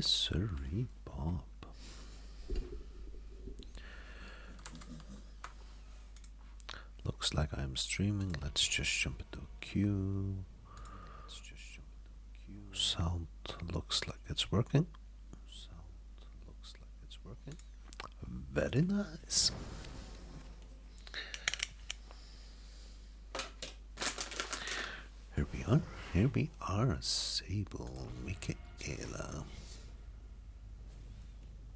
Yes, sirree, Bob. Looks like I'm streaming. Let's just jump into a queue. Sound looks like it's working. Very nice. Here we are. Here we are. Sable Michaela.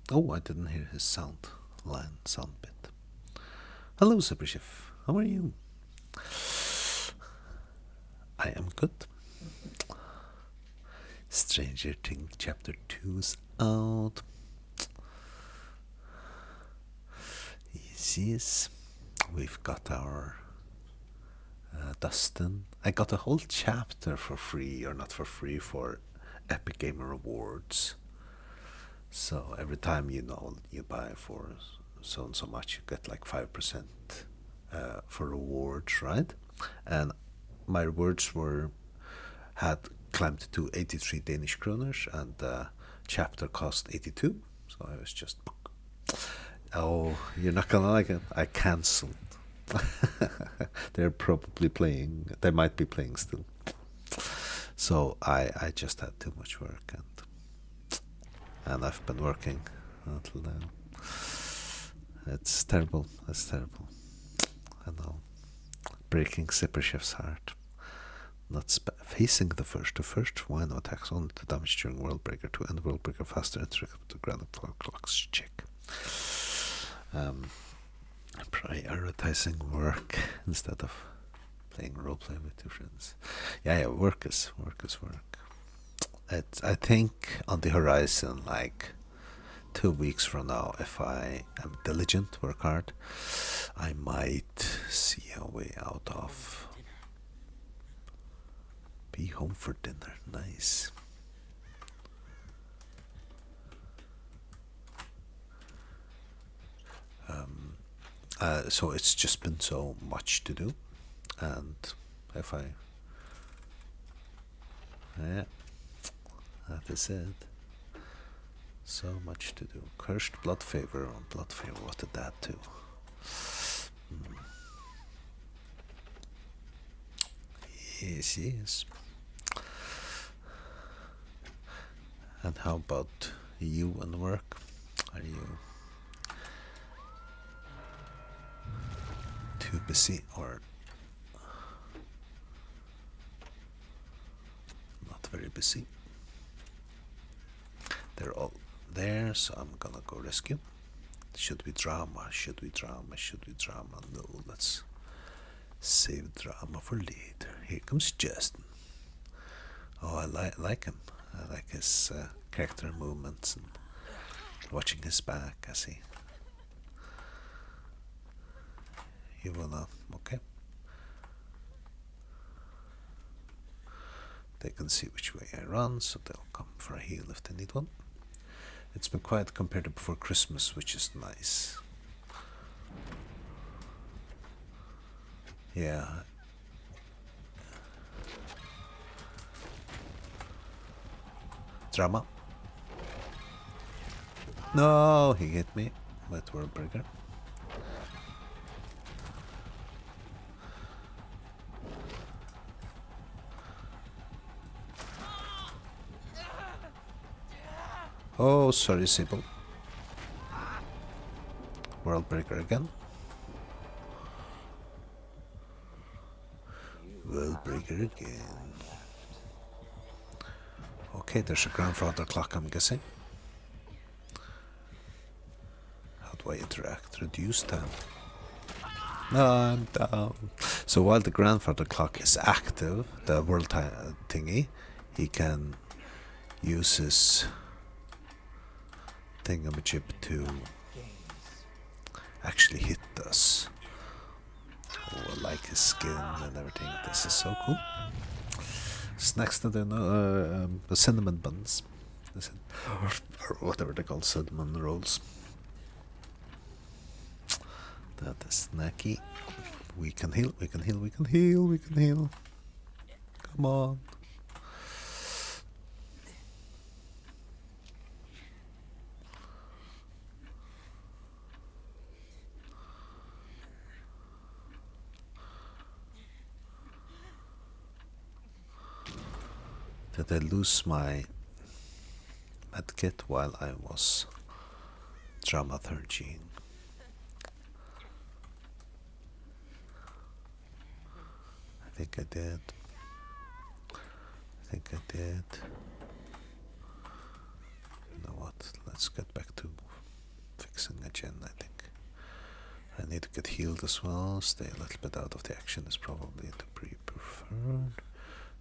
Oh, I didn't hear his sound bit. Hello, Sabrishif. How are you? I am good. Stranger Things Chapter 2's out. Yes, we've got our Dustin. I got a whole chapter for free, or not for free, for Epic Gamer Awards. So every time you buy for so and so much, you get like 5% for rewards, right? And my rewards had climbed to 83 Danish kroners, and the chapter cost 82. So I was just, oh, you're not gonna like it. I cancelled. They're probably playing. They might be playing still. So I just had too much work, and I've been working until now. It's terrible. It's terrible. I know. Breaking Zipper Chef's heart. Not facing the first wino attacks only to damage during World Breaker to end World Breaker faster and trigger the grand clocks check. Prioritizing work instead of playing roleplay with your friends. Yeah, work is work. I think on the horizon, like 2 weeks from now, if I am diligent, work hard, I might see a way out of be home for dinner. Nice. So it's just been so much to do, and if I, yeah, that is it. So much to do. Cursed Blood Favor on Blood Favor. What did that do? Yes. And how about you and work? Are you too busy or not very busy? They're all there, so I'm gonna go rescue. Should we drama? No, let's save drama for later. Here comes Justin. Oh, I like him. I like his character movements and watching his back as he. You wanna, okay? They can see which way I run, so they'll come for a heal if they need one. It's been quiet compared to before Christmas, which is nice. Yeah. Drama. No, he hit me with World Breaker. Oh, sorry, Sable. World Breaker again. World Breaker again. Okay, there's a grandfather clock, I'm guessing. How do I interact? Reduce time. No, I'm down. So while the grandfather clock is active, the world thingy, he can use his thingamajig to actually hit us. Oh, I like his skin and everything. This is so cool. Snacks to the cinnamon buns, or whatever they call cinnamon rolls. That is snacky. We can heal. Come on. Did I lose my medkit while I was dramaturging? I think I did. I think I did. You know what? Let's get back to fixing a gen, I think. I need to get healed as well. Stay a little bit out of the action is probably to be preferred.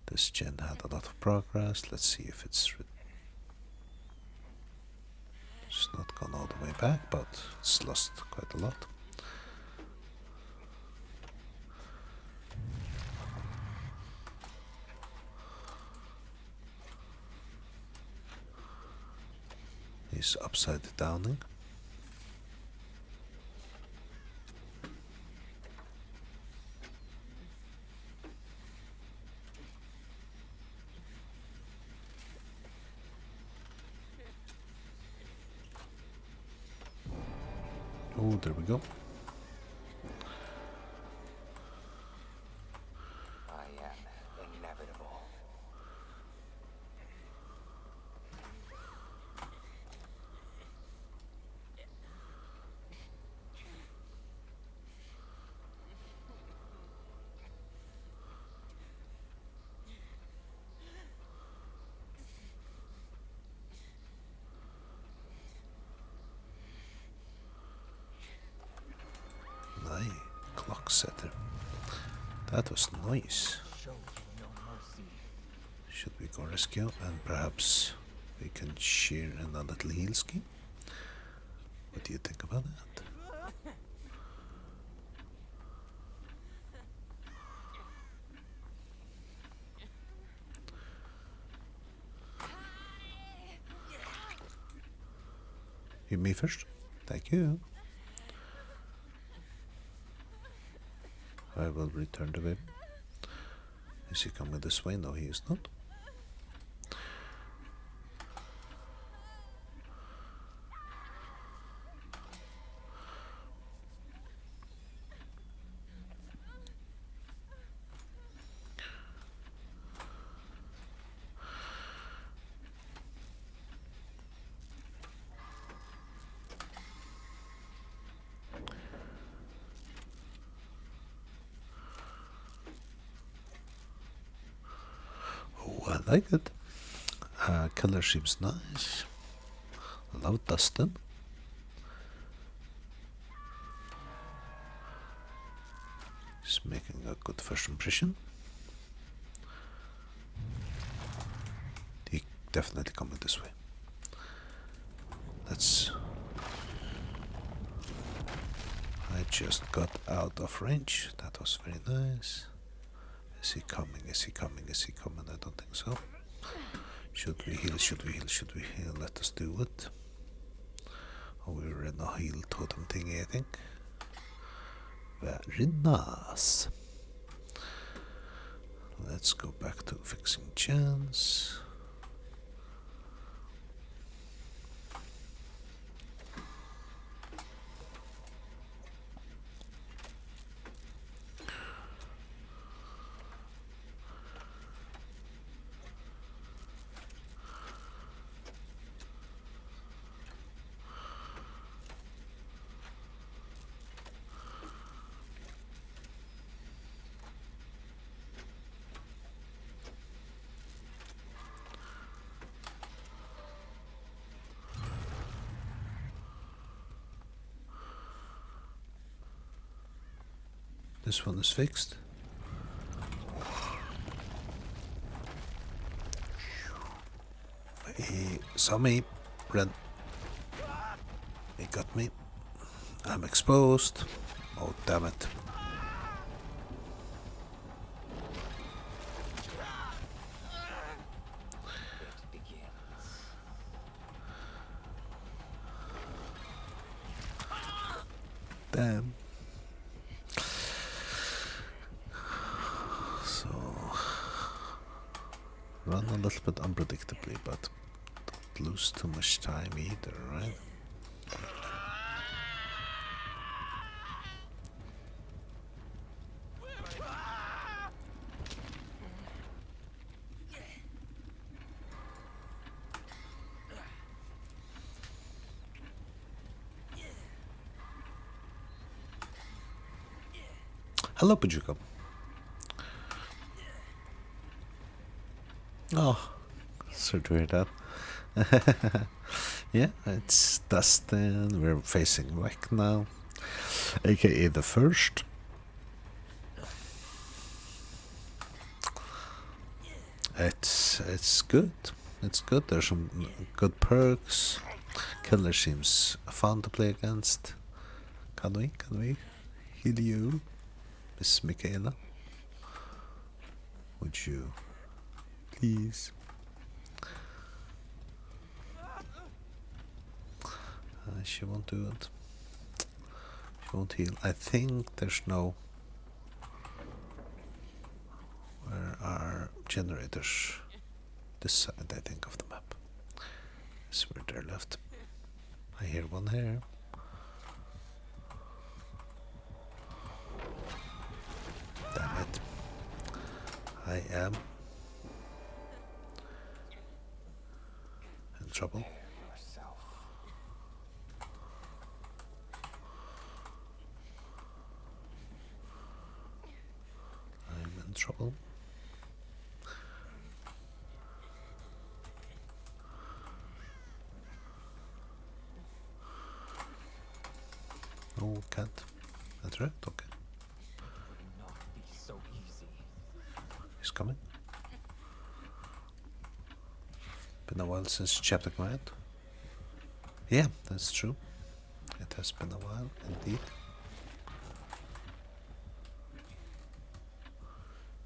This gen had a lot of progress. Let's see if it's not gone all the way back, but it's lost quite a lot. He's upside downing. Oh, there we go. I am inevitable. Nice. Clock setter. That was nice. Show you no mercy. Should we go rescue and perhaps we can share in a little heal scheme? What do you think about that? You me first? Thank you. I will return the baby. Is he coming this way? No, he is not. Oh, I like it. Color seems nice. Love Dustin. He's making a good first impression. He definitely coming this way. Let's. I just got out of range. That was very nice. Is he coming? Is he coming? Is he coming? I don't think so. Should we heal? Should we heal? Should we heal? Let us do it. Oh, we're in a heal totem thingy, I think. Very nice. Let's go back to fixing chance. This one is fixed. He saw me. Run. He got me. I'm exposed. Oh, damn it. It begins. Damn. So, run a little bit unpredictably, but don't lose too much time either, right? Hello, Pajuka. Oh, sorry to hear that. Yeah, it's Dustin. We're facing Rick now, aka the first. It's good. It's good. There's some good perks. Killer seems fun to play against. Can we heal you, Miss Michaela? Would you please? She won't do it. She won't heal. I think there's no. Where are generators? This side, I think, of the map. Is where they're left. I hear one here. Damn it. I am in trouble. Yourself. I'm in trouble. No, can't. That's right, okay. Would not be so easy. He's coming. Been a while since chapter quiet. Yeah, that's true. It has been a while, indeed.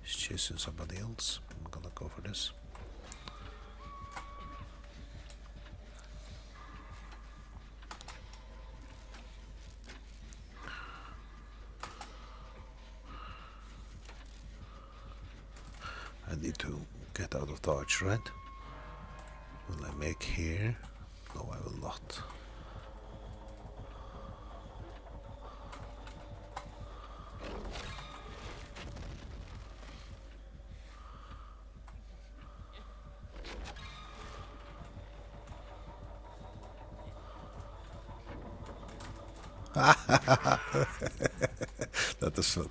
He's chasing somebody else. I'm gonna go for this. I need to get out of dodge, right? Will I make here? No, I will not. That was fun.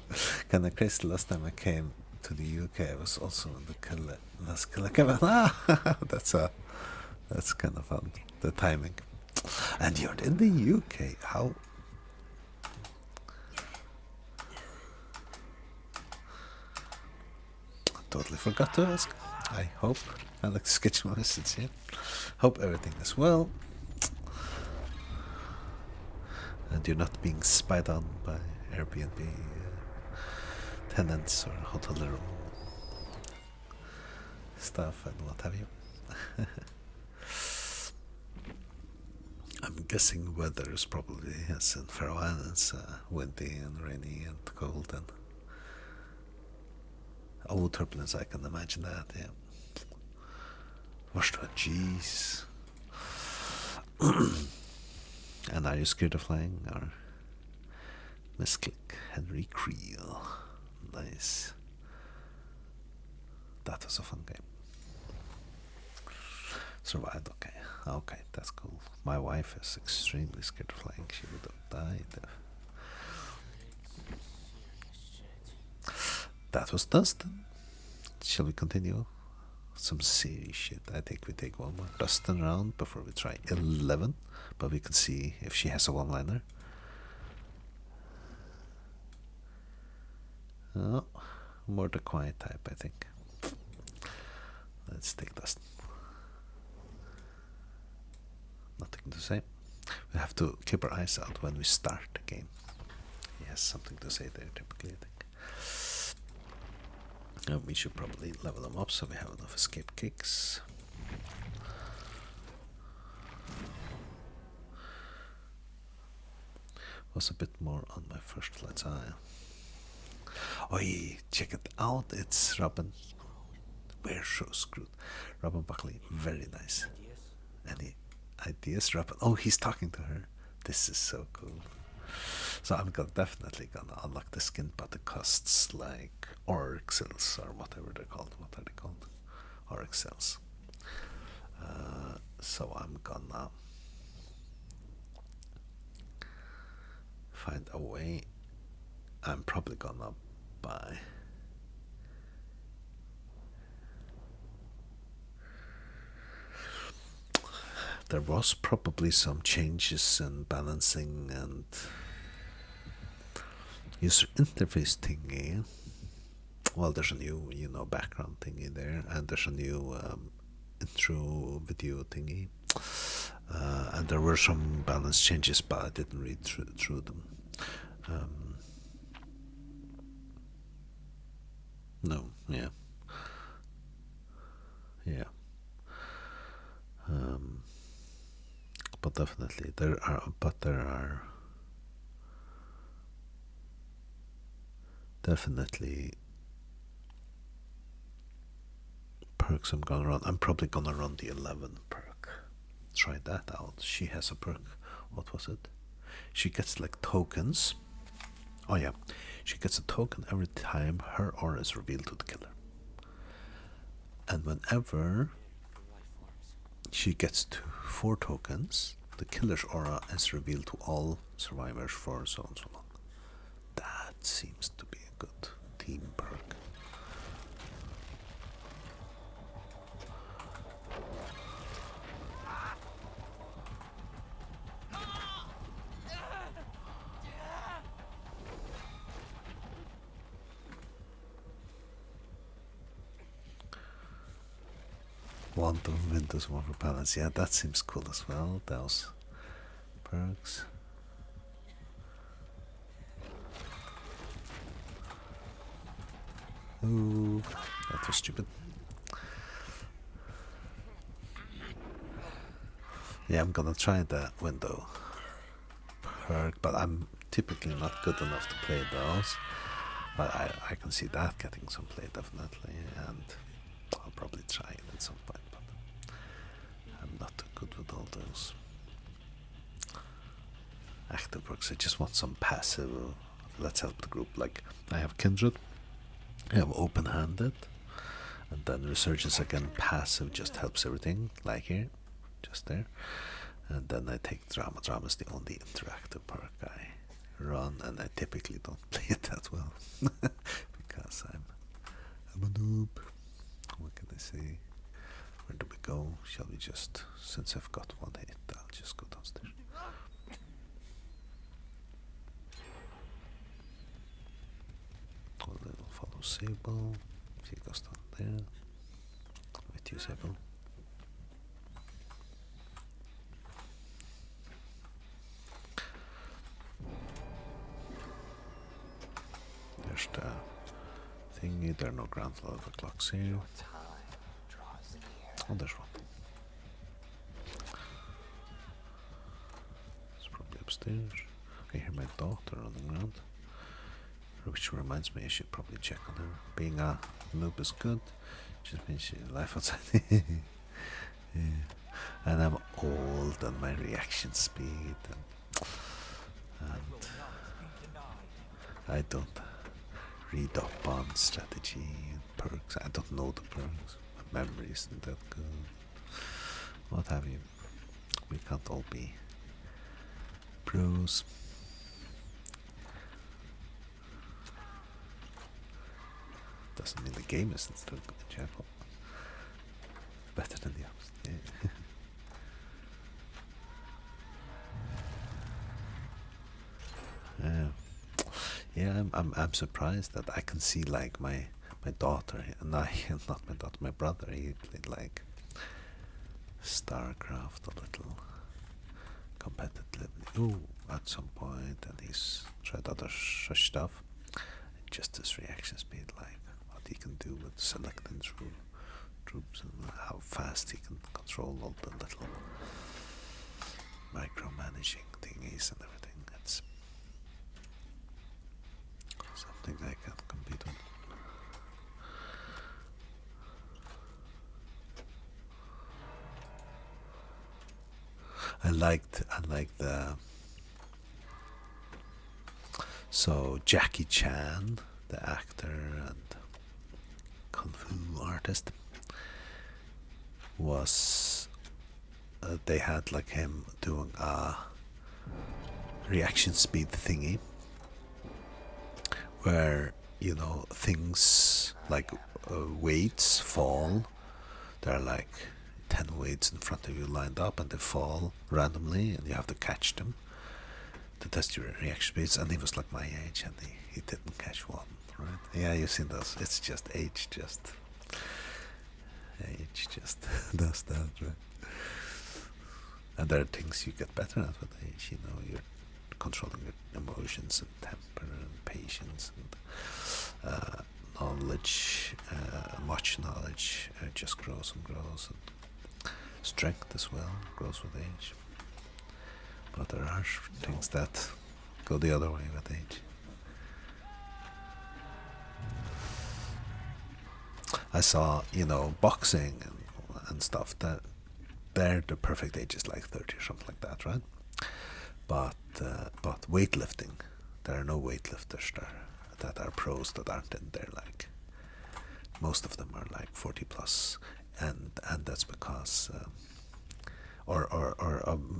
Kind of crazy. Last time I came to the UK, I was also in the last killer came. That's kind of fun. The timing. And you're in the UK. How? I totally forgot to ask. I hope. Alex, get your message here. Hope everything is well. And you're not being spied on by Airbnb tenants or hotel room staff and what have you. I'm guessing weather is probably, as in Faroe Islands, windy and rainy and cold and turbulence. I can imagine that. Yeah. What's that? Jeez. And are you scared of flying or misclick? Henry Creel. Nice. That was a fun game. Survived, okay. Okay, that's cool. My wife is extremely scared of flying. She would have died. That was Dustin. Shall we continue? Some serious shit. I think we take one more Dustin round before we try 11. But we can see if she has a one-liner. Oh, more the quiet type, I think. Let's take Dustin. Nothing to say. We have to keep our eyes out when we start the game. He has something to say there, typically, I think. We should probably level them up so we have enough escape kicks. Was a bit more on my first flight's eye. Oi, check it out, it's Robin. We're so screwed. Robin Buckley, very nice. Any ideas, Robin? Oh, he's talking to her. This is so cool. So I'm definitely gonna unlock the skin, but it costs like orc cells or whatever they're called. What are they called? Orc cells. So I'm gonna find a way. I'm probably gonna by. There was probably some changes in balancing and user interface thingy. Well, there's a new, background thingy there, and there's a new intro video thingy. And there were some balance changes, but I didn't read through them. No, yeah. Yeah. But definitely there are definitely perks I'm gonna run. I'm probably gonna run the 11 perk. Try that out. She has a perk. What was it? She gets like tokens. Oh yeah, she gets a token every time her aura is revealed to the killer. And whenever she gets to 4 tokens, the killer's aura is revealed to all survivors for so and so long. That seems to be a good team perk. Want of Windows One for Balance. Yeah, that seems cool as well. Those perks. Ooh, that was stupid. Yeah, I'm gonna try the window perk, but I'm typically not good enough to play those. But I can see that getting some play definitely, and I'll probably try it at some point. But I'm not too good with all those active perks. I just want some passive. Let's help the group. Like I have Kindred, I have Open Handed, and then Resurgence again. Passive just helps everything. Like here, just there. And then I take Drama. Drama is the only interactive perk I run, and I typically don't play it that well because I'm a noob. What can I say? Where do we go? Shall we just, since I've got one hit, I'll just go downstairs. A little follow Sable. She goes down there. With you, Sable. There's the thingy. There are no grandfather clocks here. Oh, there's one. It's probably upstairs. I hear my daughter running around. Which reminds me, I should probably check on her. Being a noob is good. Just means she life outside. Yeah. And I'm old, and my reaction speed, and I don't read up on strategy and perks. I don't know the perks. My memory isn't that good. What have you? We can't all be pros. Doesn't mean the game isn't still good in general. Better than the others. Yeah. Yeah, I'm surprised that I can see like my daughter, and not my daughter, my brother. He played like StarCraft a little competitively. At some point, and he's tried other such stuff. Just his reaction speed, like what he can do with selecting through troops and how fast he can control all the little micromanaging thingies and everything. That's something I can't compete with. I liked the Jackie Chan, the actor and kung fu artist, was they had like him doing a reaction speed thingy where things like weights fall. There are like 10 weights in front of you lined up and they fall randomly and you have to catch them to test your reaction speeds. And he was like my age and he didn't catch one, right? Yeah, you've seen those. It's just age just does that, right? And there are things you get better at with age. You're controlling your emotions and temper and patience and knowledge. Much knowledge just grows and grows, and strength as well grows with age. But there are things that go the other way with age. I saw, boxing and stuff that there the perfect age is like 30 or something like that, right? But weightlifting, there are no weightlifters there that are pros that aren't in there. Like most of them are like 40 plus, and that's because, or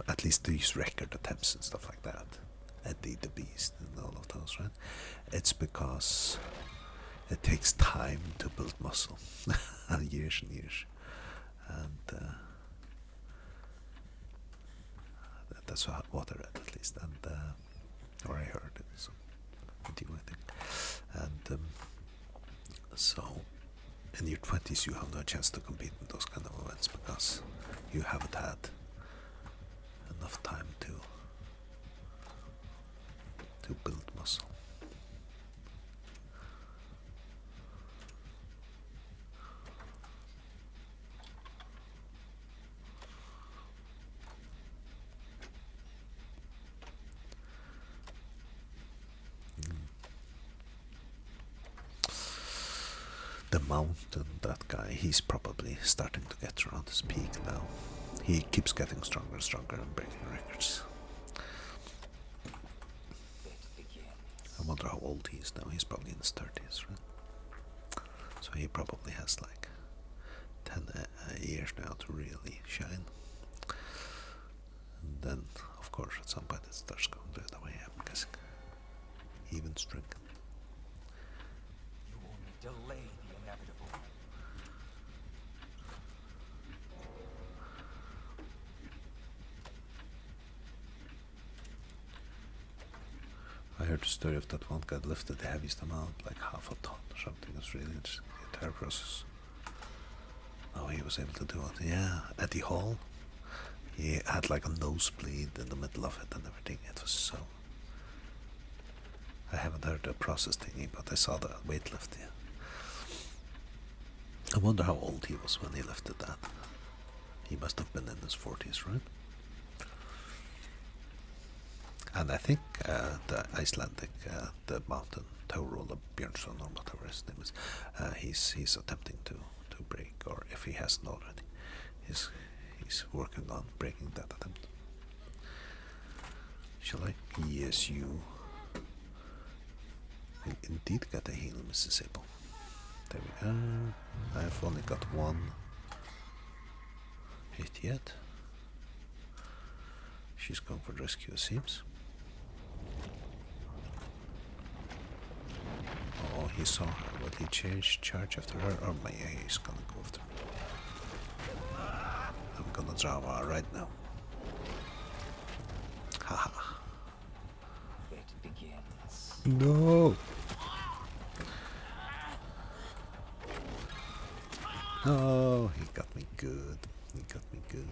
at least these record attempts and stuff like that, Eddie the Beast and all of those, right? It's because it takes time to build muscle, years and years, and that's what I read at least, and or I heard it. So, video, I think, and so in your 20s you have no chance to compete in those kind of events because you haven't had enough time to build muscle. The mountain, that guy, he's probably starting to get around his peak now. He keeps getting stronger and stronger and breaking records. I wonder how old he is now. He's probably in his 30s, right? So he probably has like 10 years now to really shine. And then, of course, at some point it starts going the other way, I'm guessing. Even strength. You only delay the inevitable. I heard the story of that one guy that lifted the heaviest amount, like half a ton or something. It's really interesting. The entire process. Oh, he was able to do it. Yeah, Eddie Hall. He had like a nosebleed in the middle of it and everything. It was so. I haven't heard the process thingy, but I saw the weightlift. Yeah. I wonder how old he was when he lifted that. He must have been in his 40s, right? And I think the Icelandic, the mountain toe roller Björnsson or whatever his name is, he's attempting to break, or if he hasn't already, he's working on breaking that attempt. Shall I? Yes, you will indeed get a heal, Mrs. Abel. There we go. I've only got one hit yet. She's going for the rescue, it seems. Oh, he saw her. Will he charge after her? Or he's gonna go after me. I'm gonna drama right now. Haha. It begins. No! Oh, he got me good. He got me good.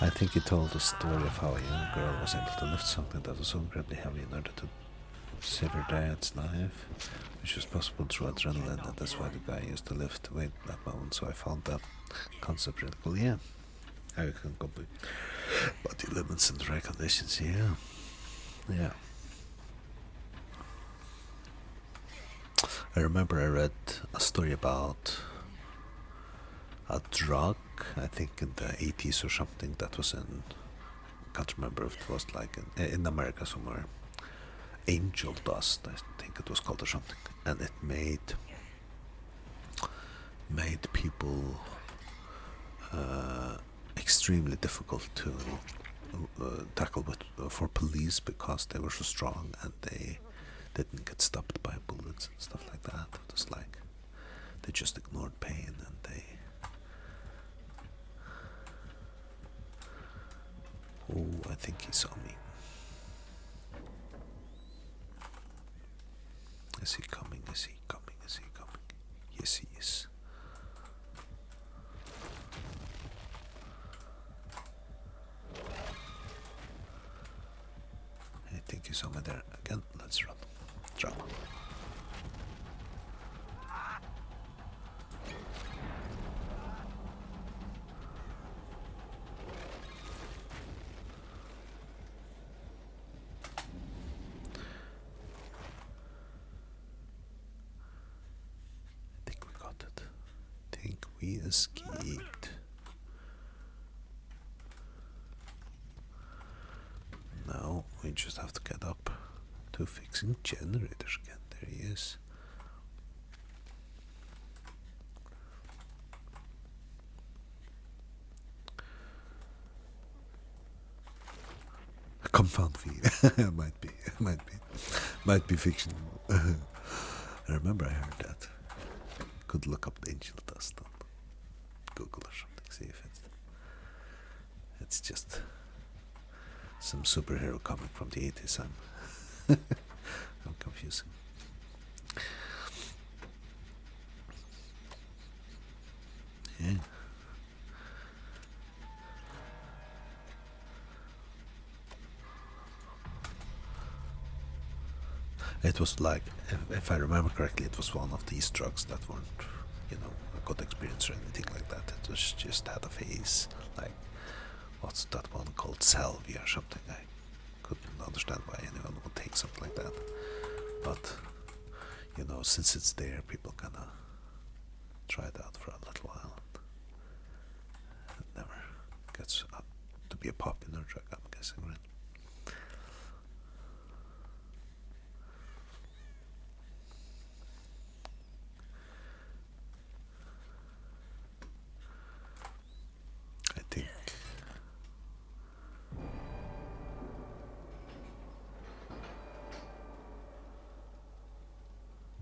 I think he told the story of how a young girl was able to lift something that was so incredibly heavy in order to save her dad's life, which was possible through adrenaline, and that's why the guy used to lift weight at that moment. So I found that concept really cool. Yeah, how you can complete body limits and dry conditions. Yeah. I remember I read a story about a drug, I think in the 80s or something, that was in, I can't remember if it was like in America somewhere, angel dust, I think it was called or something, and it made made people extremely difficult to tackle with, for police because they were so strong and they didn't get stopped by bullets and stuff like that. It was like they just ignored pain and they. Oh, I think he saw me. Is he coming? Is he coming? Is he coming? Yes, he is. I think he saw me there again. Let's run. Drama. I think we got it. I think we escaped. Now we just have to get up to fixing generators again. There he is. Confound fee. might be fiction. I remember I heard that. Could look up the angel dust on Google or something. See if it's just some superhero comic from the 80s. I'm confusing. Yeah. It was like, if I remember correctly, it was one of these drugs that weren't, a good experience or anything like that. It was just had a face, like, what's that one called, salvia or something. I couldn't understand why anyone would take something like that. But, since it's there, people kind of try it out for a little while. It never gets up to be a popular drug, I'm guessing, right? I think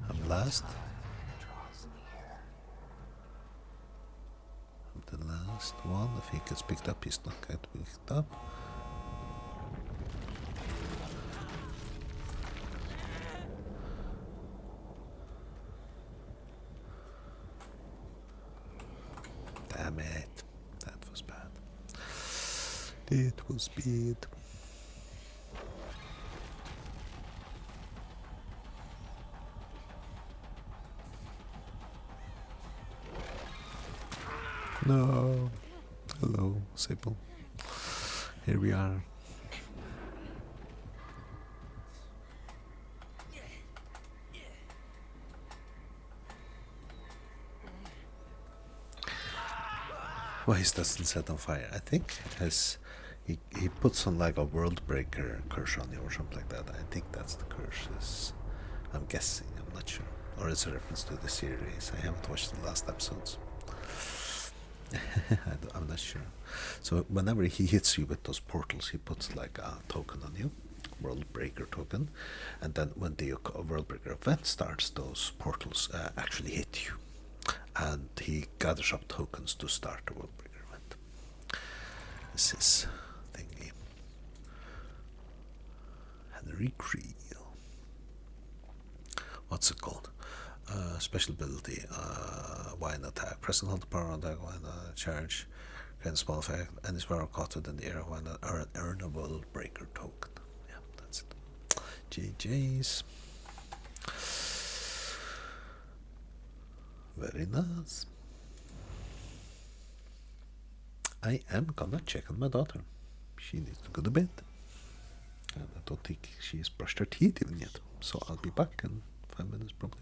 I'm last. Draws near. I'm the last one. If he gets picked up, he's not get picked up. Damn it. That was bad. It was bad. No. Hello, Sable. Here we are. Why is Dustin set on fire? I think as he puts on like a world breaker curse on you or something like that. I think that's the curses. I'm guessing, I'm not sure. Or it's a reference to the series. I haven't watched the last episodes. I'm not sure. So whenever he hits you with those portals, he puts like a token on you, world breaker token, and then when the world breaker event starts, those portals actually hit you, and he gathers up tokens to start the world breaker event. This is thingy. Henry Creel. What's it called? Special ability, wine attack. Press and hold the power on that wine charge. Gain small effect. Any sparrow caught within the air wine earn a world breaker token. Yeah, that's it. JJ's. Very nice. I am gonna check on my daughter. She needs to go to bed. And I don't think she's brushed her teeth even yet. So I'll be back in 5 minutes probably.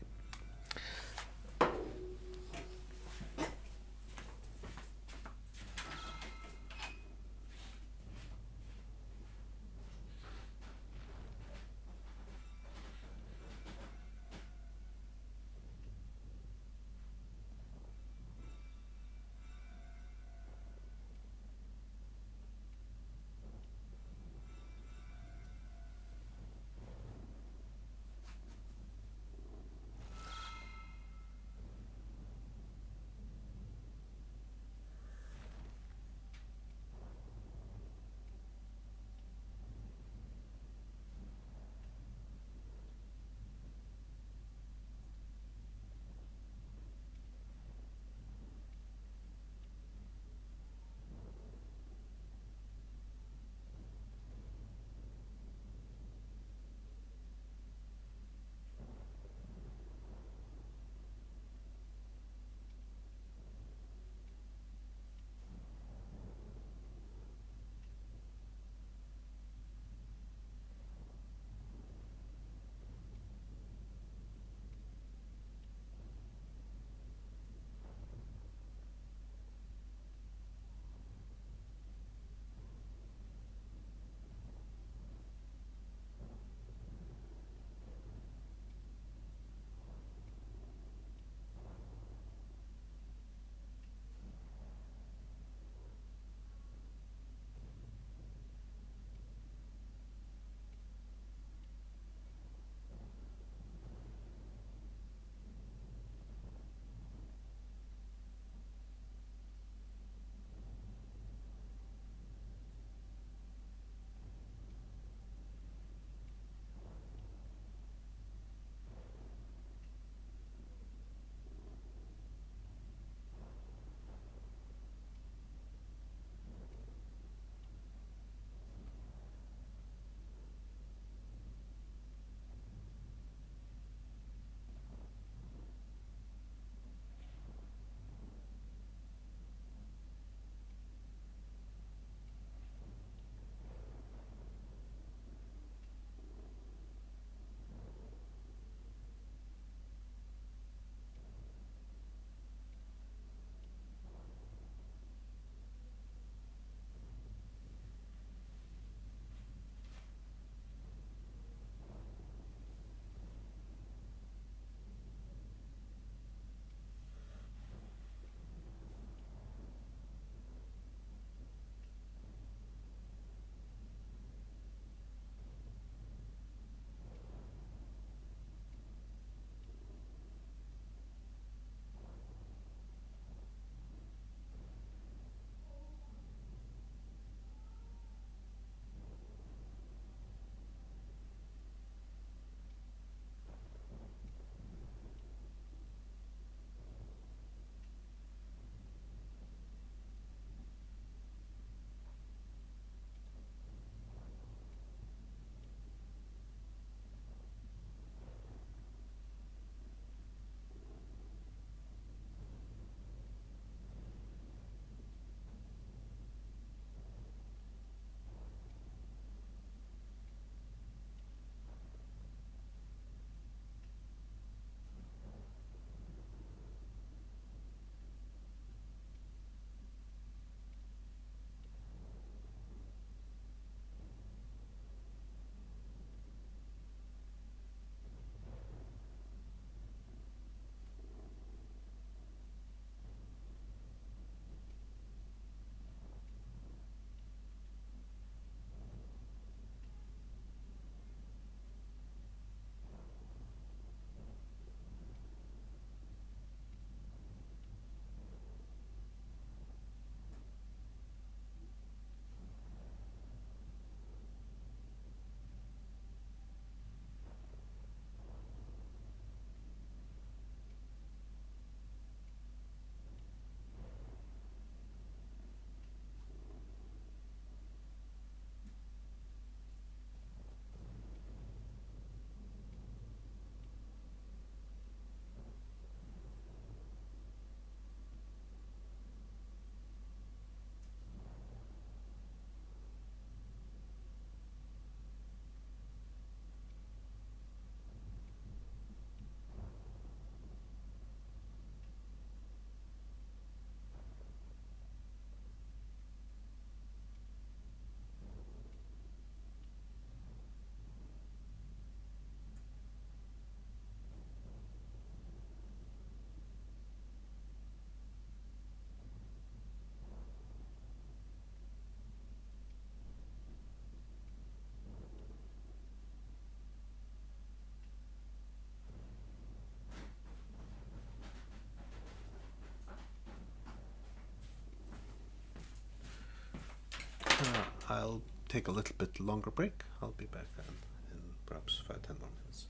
take a little bit longer break. I'll be back then in perhaps 5-10 more minutes.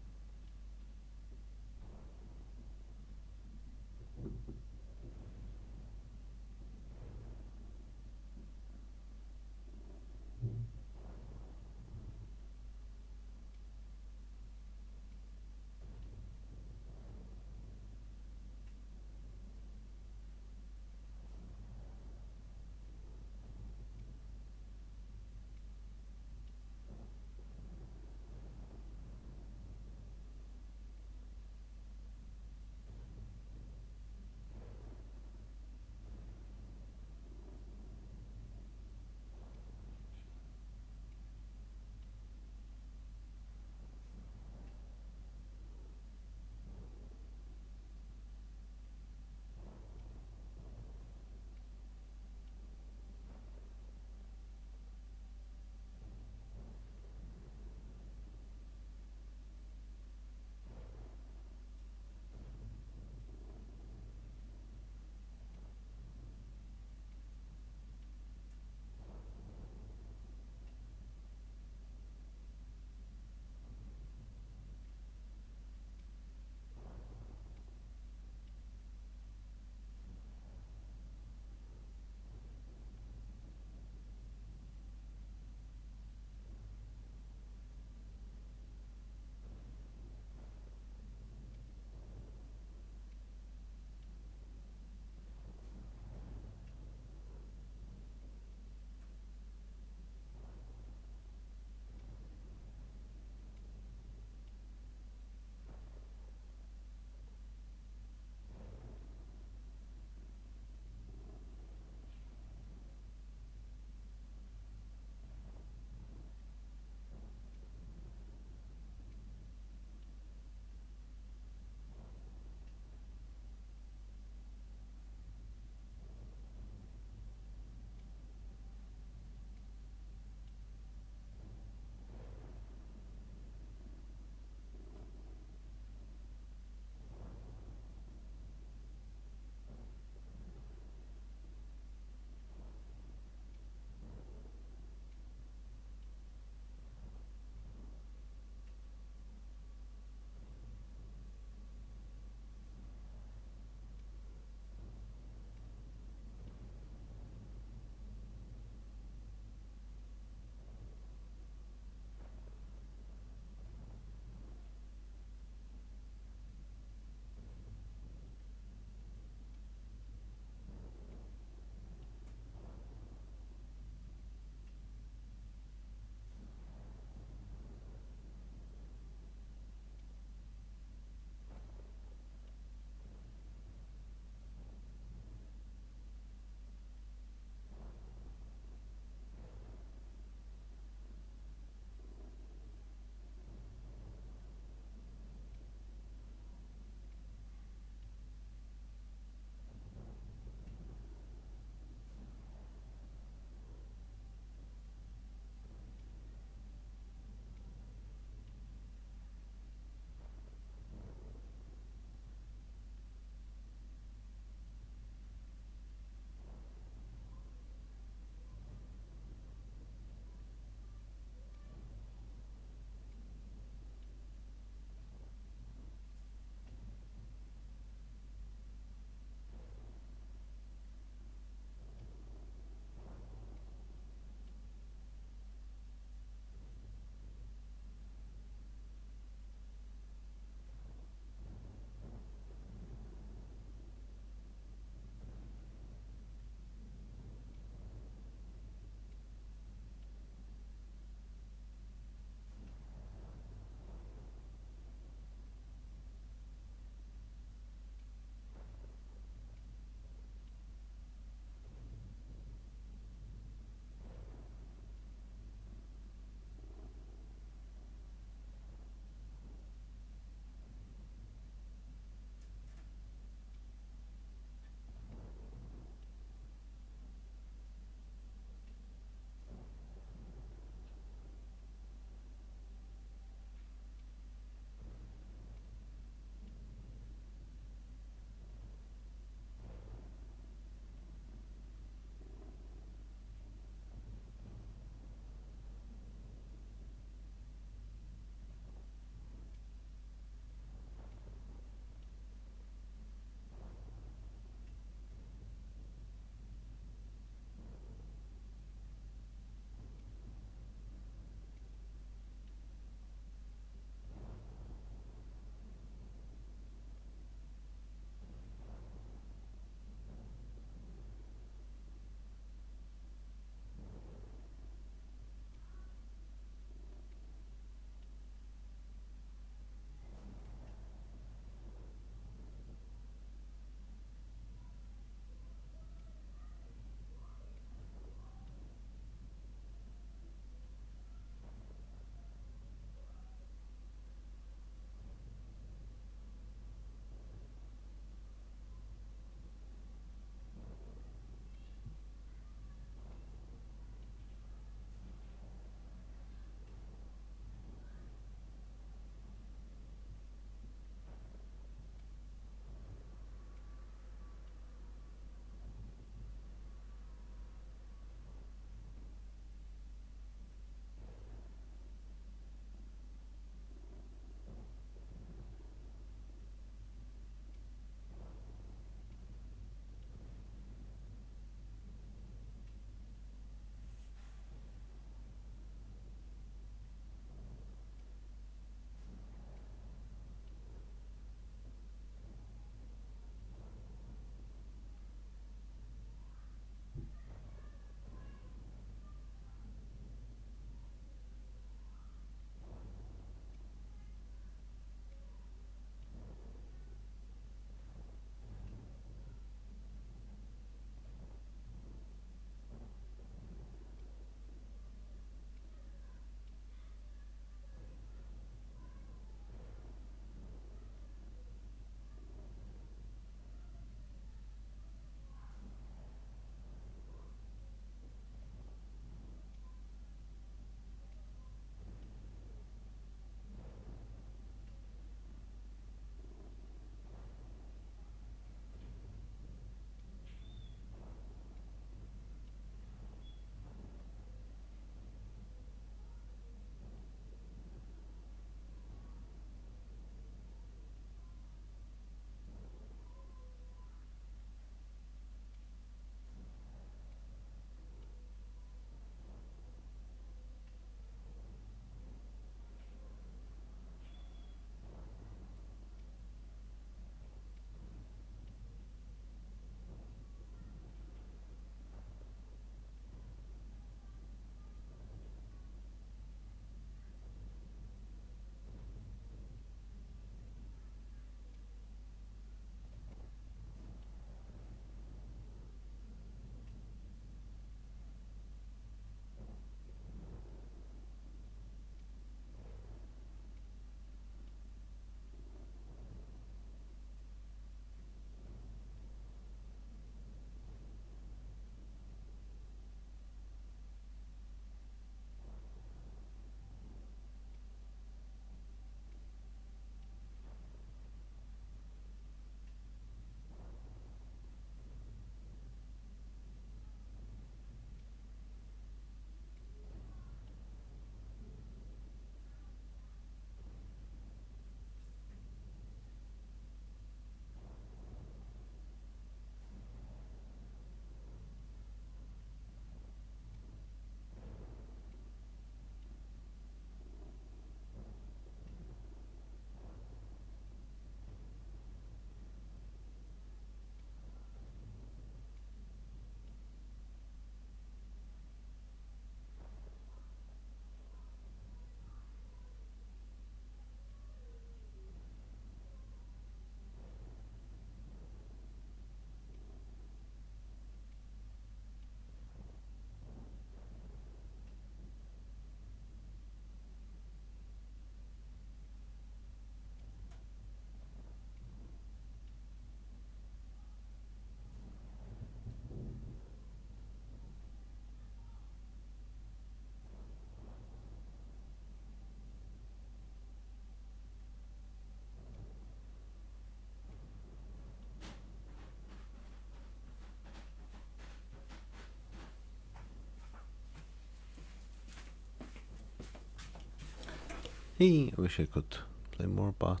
Hey, I wish I could play more, but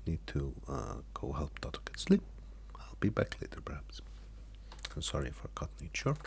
need to go help Tato get sleep. I'll be back later, perhaps. I'm sorry for cutting it short.